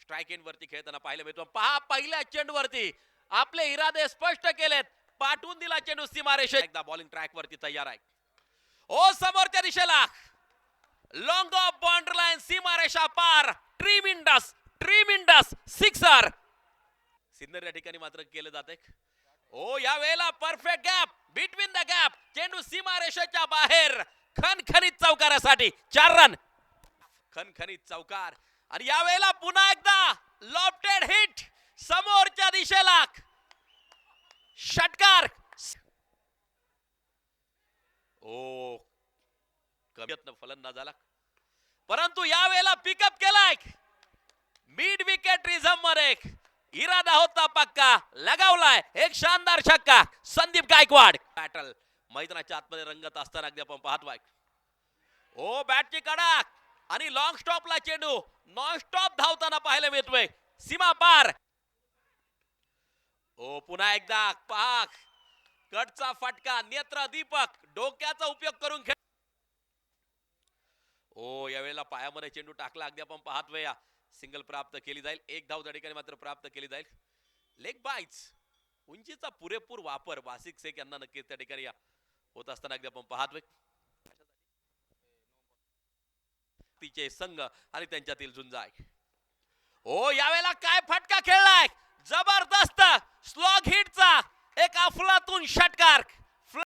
Strike end वरती खेळताना पाहायला मिळतो. पहा पहिल्या चेंडूवरती आपले इरादे स्पष्ट केलेत. पाठवून दिला चेंडू सीमारेषे. एकदा बॉलिंग ट्रॅक वरती तयार आहे. ओ समोरच्या दिशेला लॉंग ऑफ बाउंड्री लाईन सीमारेषा पार. ट्रीमिंडस सिक्सर. सिन्नर या ठिकाणी मात्र केलं जाते. ओ या वेळेला perfect gap between the gap. चेंडू सीमारेषेच्या बाहेर. खणखणीत चौकारासाठी 4 रन. खणखणीत चौकार. आणि या वेळेला पुन्हा एकदा लॉफ्टेड हिट समोरच्या दिशेला. षटकार. ओ कमी फलंदाजाला, परंतु या वेळेला पिकअप केलाय. मिड विकेट रिझम मध्ये इरादा होता पक्का. लगावलाय एक शानदार छक्का. संदीप गायकवाड. बॅटल मैदानाच्या आतमध्ये रंगत असताना अगदी आपण पाहतोय. ओ बॅटची कडक आणि लॉंग स्टॉपला चेंडू नॉन स्टॉप धावताना पाहायला मिळतोय. सीमा पार. ओ पुन्हा एकदा पाक कटचा फटका. नेत्र दीपक डोक्याचा उपयोग करून खेळ. ओ यावेळेला पायामध्ये चेंडू टाकला. अगदी आपण पाहतोय. सिंगल प्राप्त केली जाईल. एक धाव त्या ठिकाणी मात्र प्राप्त केली जाईल. लेग बाईट्स उंचीचा पुरेपूर वापर वासिक शेख यांना नक्कीच त्या ठिकाणी होत असताना अगदी आपण पाहतोय. तिचे संघ आणि त्यांच्यातील झुंज आहे. ओ यावेळेला काय फटका खेळलाय. जबरदस्त स्लॉग हिटचा एक अफलातून षटकार.